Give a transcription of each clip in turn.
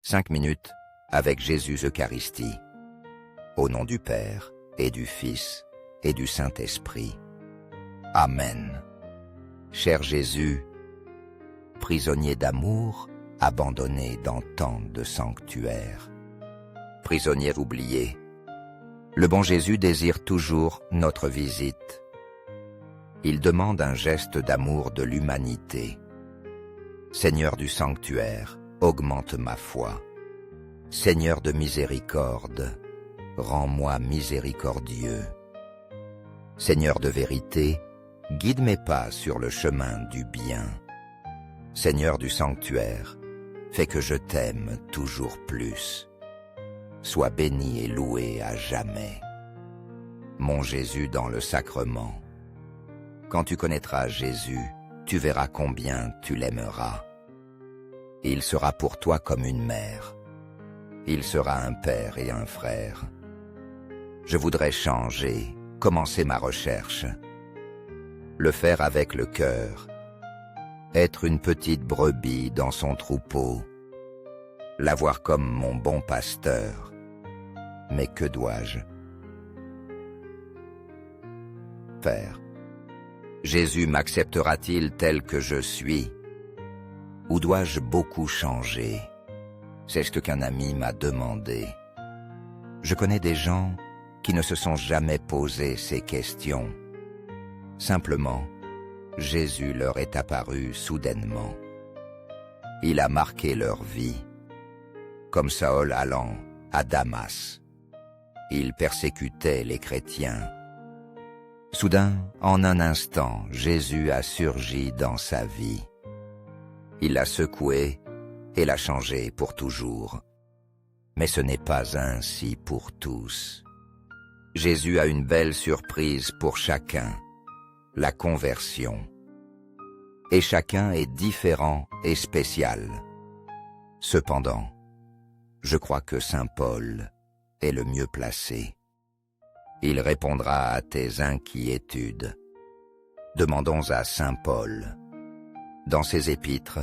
5 minutes avec Jésus Eucharistie. Au nom du Père, et du Fils, et du Saint-Esprit. Amen. Cher Jésus, prisonnier d'amour, abandonné dans tant de sanctuaires. Prisonnier oublié, le bon Jésus désire toujours notre visite. Il demande un geste d'amour de l'humanité. Seigneur du sanctuaire, augmente ma foi. Seigneur de miséricorde, rends-moi miséricordieux. Seigneur de vérité, guide mes pas sur le chemin du bien. Seigneur du sanctuaire, fais que je t'aime toujours plus. Sois béni et loué à jamais. Mon Jésus dans le sacrement. Quand tu connaîtras Jésus, tu verras combien tu l'aimeras. Il sera pour toi comme une mère. Il sera un père et un frère. Je voudrais changer, commencer ma recherche. Le faire avec le cœur. Être une petite brebis dans son troupeau. L'avoir comme mon bon pasteur. Mais que dois-je faire? Jésus m'acceptera-t-il tel que je suis? Ou dois-je beaucoup changer? C'est ce qu'un ami m'a demandé. Je connais des gens qui ne se sont jamais posé ces questions. Simplement, Jésus leur est apparu soudainement. Il a marqué leur vie, comme Saül allant à Damas. Il persécutait les chrétiens. Soudain, en un instant, Jésus a surgi dans sa vie. Il l'a secoué et l'a changé pour toujours. Mais ce n'est pas ainsi pour tous. Jésus a une belle surprise pour chacun, la conversion. Et chacun est différent et spécial. Cependant, je crois que Saint Paul est le mieux placé. Il répondra à tes inquiétudes. Demandons à Saint Paul. Dans ses épîtres,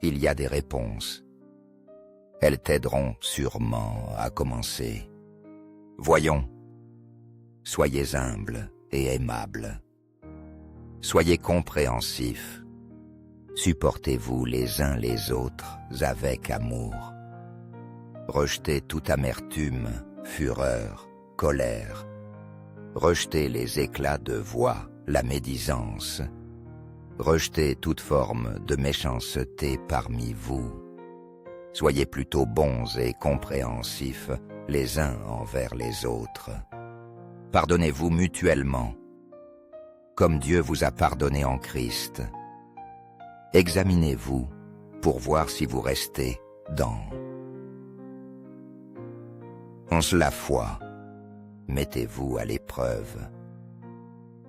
il y a des réponses. Elles t'aideront sûrement à commencer. Voyons. Soyez humbles et aimables. Soyez compréhensifs. Supportez-vous les uns les autres avec amour. Rejetez toute amertume, fureur, colère. Rejetez les éclats de voix, la médisance. Rejetez toute forme de méchanceté parmi vous. Soyez plutôt bons et compréhensifs les uns envers les autres. Pardonnez-vous mutuellement, comme Dieu vous a pardonné en Christ. Examinez-vous pour voir si vous restez dans la foi. Mettez-vous à l'épreuve.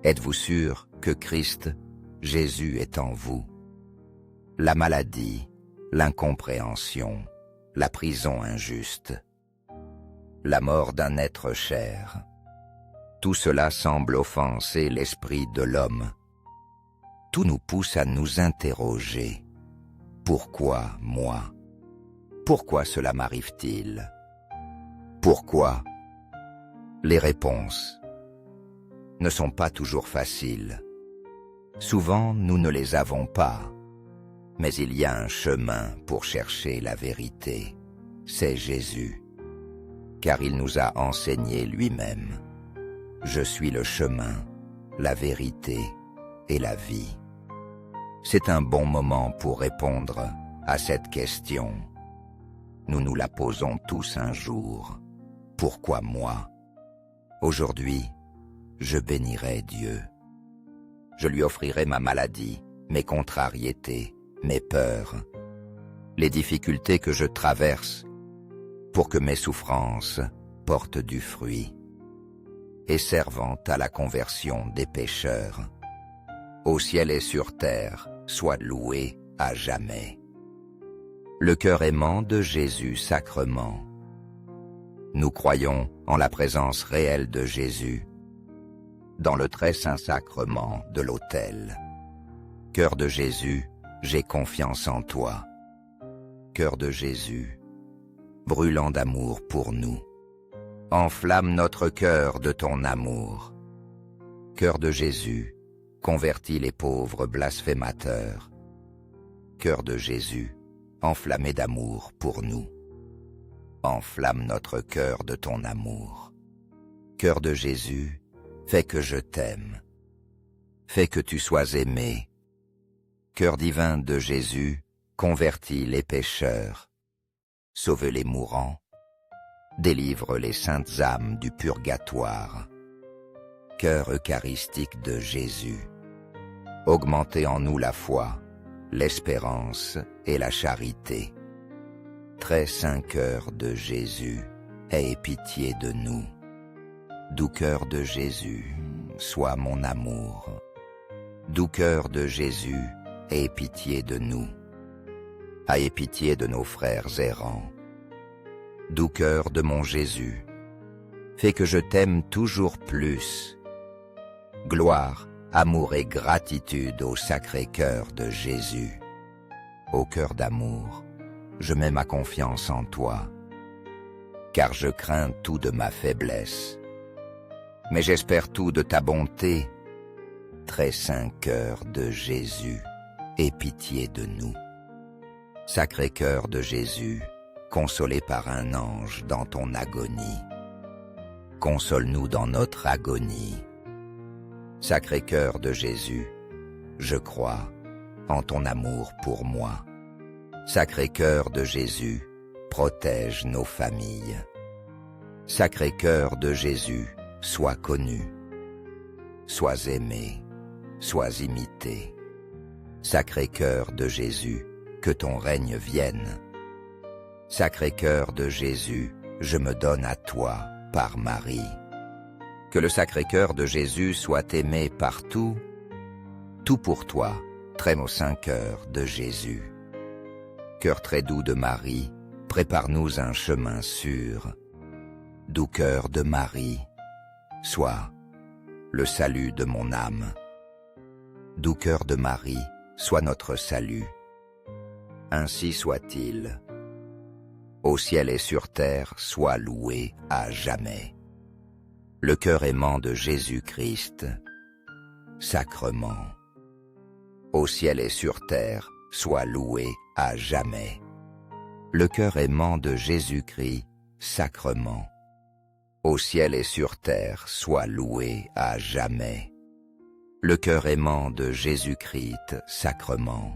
Êtes-vous sûr que Christ, Jésus est en vous? La maladie, l'incompréhension, la prison injuste, la mort d'un être cher, tout cela semble offenser l'esprit de l'homme. Tout nous pousse à nous interroger. Pourquoi moi? Pourquoi cela m'arrive-t-il? Pourquoi? Les réponses ne sont pas toujours faciles. Souvent, nous ne les avons pas. Mais il y a un chemin pour chercher la vérité. C'est Jésus. Car il nous a enseigné lui-même. Je suis le chemin, la vérité et la vie. C'est un bon moment pour répondre à cette question. Nous nous la posons tous un jour. Pourquoi moi? Aujourd'hui, je bénirai Dieu. Je lui offrirai ma maladie, mes contrariétés, mes peurs, les difficultés que je traverse, pour que mes souffrances portent du fruit, et servant à la conversion des pécheurs. Au ciel et sur terre, sois loué à jamais. Le cœur aimant de Jésus sacrement. Nous croyons en la présence réelle de Jésus, dans le très saint sacrement de l'autel. Cœur de Jésus, j'ai confiance en toi. Cœur de Jésus, brûlant d'amour pour nous. Enflamme notre cœur de ton amour. Cœur de Jésus, convertis les pauvres blasphémateurs. Cœur de Jésus, enflammé d'amour pour nous. Enflamme notre cœur de ton amour. Cœur de Jésus, fais que je t'aime. Fais que tu sois aimé. Cœur divin de Jésus, convertis les pécheurs. Sauve les mourants. Délivre les saintes âmes du purgatoire. Cœur eucharistique de Jésus, augmentez en nous la foi, l'espérance et la charité. Très saint cœur de Jésus, aie pitié de nous. Doux cœur de Jésus, sois mon amour. Doux cœur de Jésus, aie pitié de nous. Aie pitié de nos frères errants. Doux cœur de mon Jésus, fais que je t'aime toujours plus. Gloire, amour et gratitude au sacré cœur de Jésus. Ô cœur d'amour, je mets ma confiance en toi, car je crains tout de ma faiblesse. Mais j'espère tout de ta bonté. Très saint cœur de Jésus, aie pitié de nous. Sacré cœur de Jésus, consolé par un ange dans ton agonie, console-nous dans notre agonie. Sacré cœur de Jésus, je crois en ton amour pour moi. Sacré cœur de Jésus, protège nos familles. Sacré cœur de Jésus, sois connu. Sois aimé, sois imité. Sacré cœur de Jésus, que ton règne vienne. Sacré cœur de Jésus, je me donne à toi par Marie. Que le Sacré-Cœur de Jésus soit aimé partout, tout pour toi, très beau Saint-Cœur de Jésus. Cœur très doux de Marie, prépare-nous un chemin sûr. Doux cœur de Marie, sois le salut de mon âme. Doux cœur de Marie, sois notre salut. Ainsi soit-il. Au ciel et sur terre, sois loué à jamais. Le cœur aimant de Jésus-Christ, sacrement. Au ciel et sur terre, sois loué à jamais. Le cœur aimant de Jésus-Christ, sacrement. Au ciel et sur terre, sois loué à jamais. Le cœur aimant de Jésus-Christ, sacrement.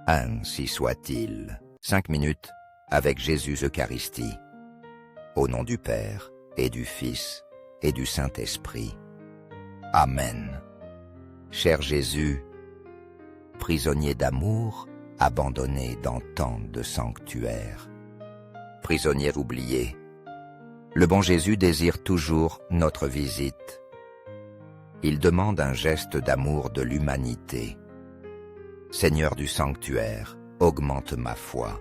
Ainsi soit-il. 5 minutes avec Jésus Eucharistie. Au nom du Père, et du Fils, et du Saint-Esprit. Amen. Cher Jésus, prisonnier d'amour, abandonné dans tant de sanctuaires. Prisonnier oublié, le bon Jésus désire toujours notre visite. Il demande un geste d'amour de l'humanité. Seigneur du sanctuaire, augmente ma foi.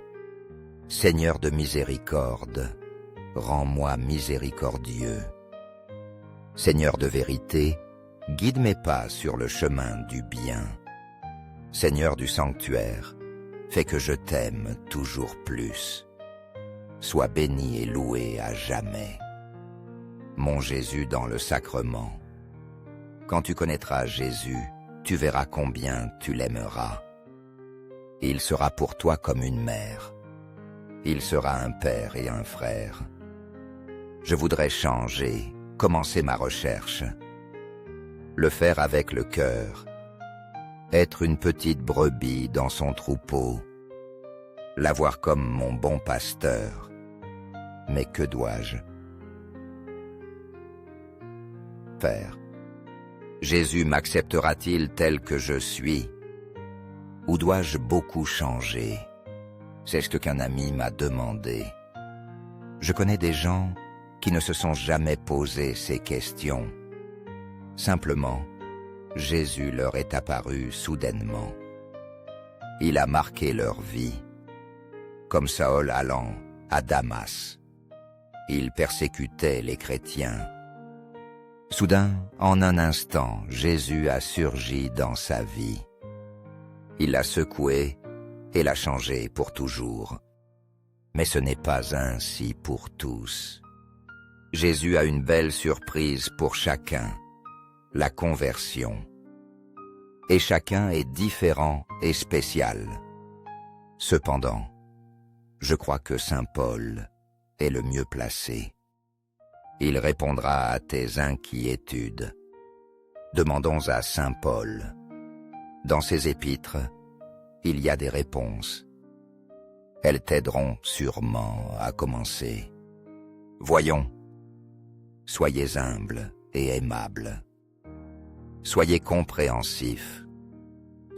Seigneur de miséricorde, rends-moi miséricordieux. Seigneur de vérité, guide mes pas sur le chemin du bien. Seigneur du sanctuaire, fais que je t'aime toujours plus. Sois béni et loué à jamais. Mon Jésus dans le sacrement. Quand tu connaîtras Jésus, tu verras combien tu l'aimeras. Il sera pour toi comme une mère. Il sera un père et un frère. Je voudrais changer, commencer ma recherche. Le faire avec le cœur. Être une petite brebis dans son troupeau. L'avoir comme mon bon pasteur. Mais que dois-je faire? Jésus m'acceptera-t-il tel que je suis? Ou dois-je beaucoup changer? C'est ce qu'un ami m'a demandé. Je connais des gens qui ne se sont jamais posé ces questions. Simplement, Jésus leur est apparu soudainement. Il a marqué leur vie, comme Saül allant à Damas. Il persécutait les chrétiens. Soudain, en un instant, Jésus a surgi dans sa vie. Il l'a secoué et l'a changé pour toujours. Mais ce n'est pas ainsi pour tous. Jésus a une belle surprise pour chacun, la conversion. Et chacun est différent et spécial. Cependant, je crois que saint Paul est le mieux placé. Il répondra à tes inquiétudes. Demandons à saint Paul. Dans ses épîtres, il y a des réponses. Elles t'aideront sûrement à commencer. Voyons, soyez humbles et aimables. Soyez compréhensifs.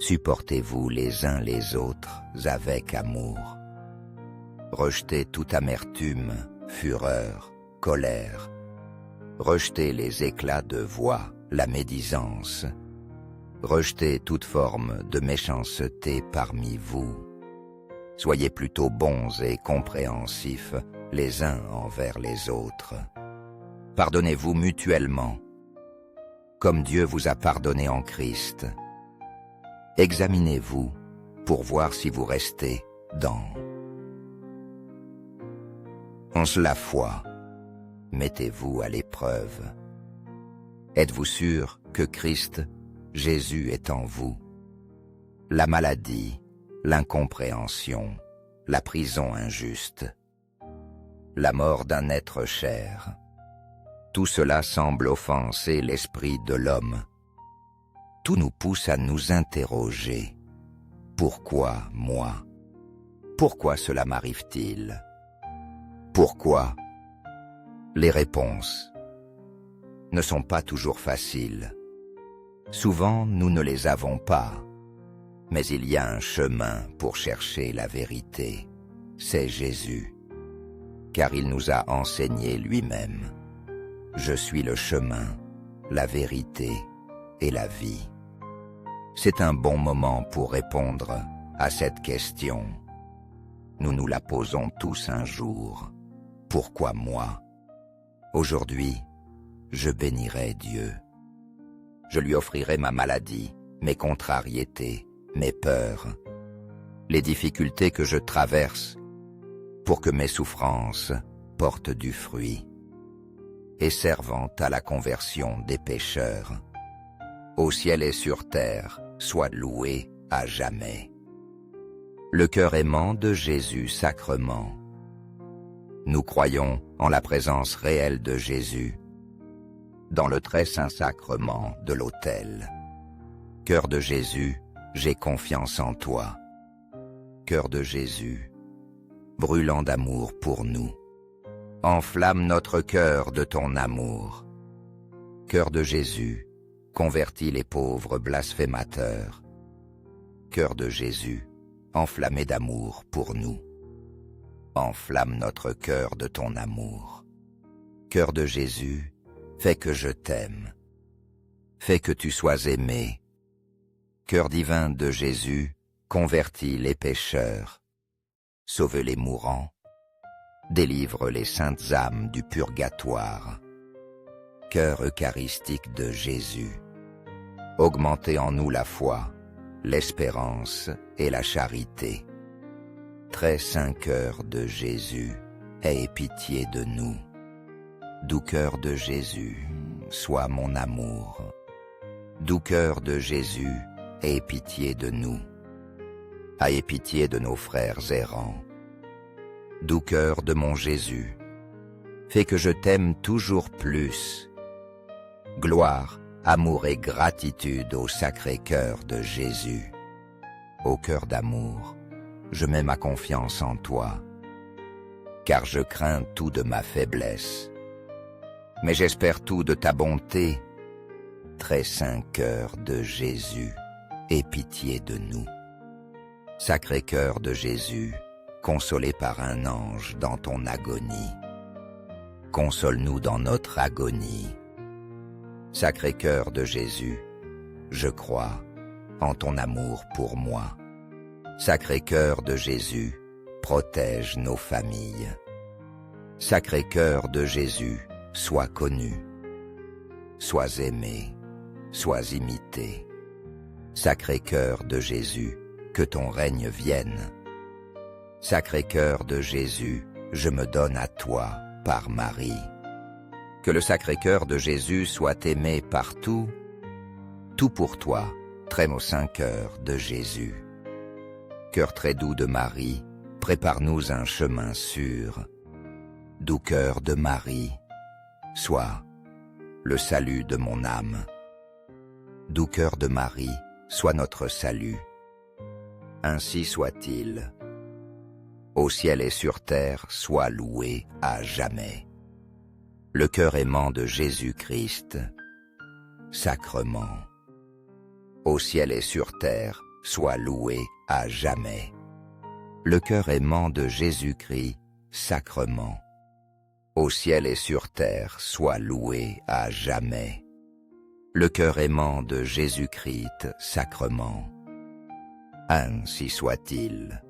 Supportez-vous les uns les autres avec amour. Rejetez toute amertume, fureur, colère. Rejetez les éclats de voix, la médisance. Rejetez toute forme de méchanceté parmi vous. Soyez plutôt bons et compréhensifs les uns envers les autres. Pardonnez-vous mutuellement, comme Dieu vous a pardonné en Christ. Examinez-vous pour voir si vous restez dans la foi. Mettez-vous à l'épreuve. Êtes-vous sûr que Christ, Jésus est en vous? La maladie, l'incompréhension, la prison injuste, la mort d'un être cher, tout cela semble offenser l'esprit de l'homme. Tout nous pousse à nous interroger. Pourquoi moi? Pourquoi cela m'arrive-t-il? Pourquoi? Les réponses ne sont pas toujours faciles. Souvent, nous ne les avons pas. Mais il y a un chemin pour chercher la vérité. C'est Jésus. Car il nous a enseigné lui-même. Je suis le chemin, la vérité et la vie. C'est un bon moment pour répondre à cette question. Nous nous la posons tous un jour. Pourquoi moi? Aujourd'hui, je bénirai Dieu. Je lui offrirai ma maladie, mes contrariétés, mes peurs, les difficultés que je traverse, pour que mes souffrances portent du fruit, et servant à la conversion des pécheurs. Au ciel et sur terre, sois loué à jamais. Le cœur aimant de Jésus sacrement. Nous croyons en la présence réelle de Jésus dans le très saint sacrement de l'autel. Cœur de Jésus, j'ai confiance en toi. Cœur de Jésus, brûlant d'amour pour nous, enflamme notre cœur de ton amour. Cœur de Jésus, convertis les pauvres blasphémateurs. Cœur de Jésus, enflammé d'amour pour nous, enflamme notre cœur de ton amour. Cœur de Jésus, fais que je t'aime. Fais que tu sois aimé. Cœur divin de Jésus, convertis les pécheurs. Sauve les mourants. Délivre les saintes âmes du purgatoire. Cœur eucharistique de Jésus, augmentez en nous la foi, l'espérance et la charité. Très saint cœur de Jésus, aie pitié de nous. Doux cœur de Jésus, sois mon amour. Doux cœur de Jésus, aie pitié de nous. Aie pitié de nos frères errants. Doux cœur de mon Jésus, fais que je t'aime toujours plus. Gloire, amour et gratitude au sacré cœur de Jésus. Ô cœur d'amour, je mets ma confiance en toi, car je crains tout de ma faiblesse. Mais j'espère tout de ta bonté. Très saint cœur de Jésus, aie pitié de nous. Sacré cœur de Jésus, consolé par un ange dans ton agonie, console-nous dans notre agonie. Sacré cœur de Jésus, je crois en ton amour pour moi. Sacré cœur de Jésus, protège nos familles. Sacré cœur de Jésus, sois connu. Sois aimé, sois imité. Sacré cœur de Jésus, que ton règne vienne. Sacré-Cœur de Jésus, je me donne à toi par Marie. Que le Sacré-Cœur de Jésus soit aimé partout, tout pour toi, très au Saint-Cœur de Jésus. Cœur très doux de Marie, prépare-nous un chemin sûr. Doux cœur de Marie, sois le salut de mon âme. Doux cœur de Marie, sois notre salut. Ainsi soit-il. Au ciel et sur terre, sois loué à jamais. Le cœur aimant de Jésus-Christ, sacrement. Au ciel et sur terre, sois loué à jamais. Le cœur aimant de Jésus-Christ, sacrement. Au ciel et sur terre, sois loué à jamais. Le cœur aimant de Jésus-Christ, sacrement. Ainsi soit-il.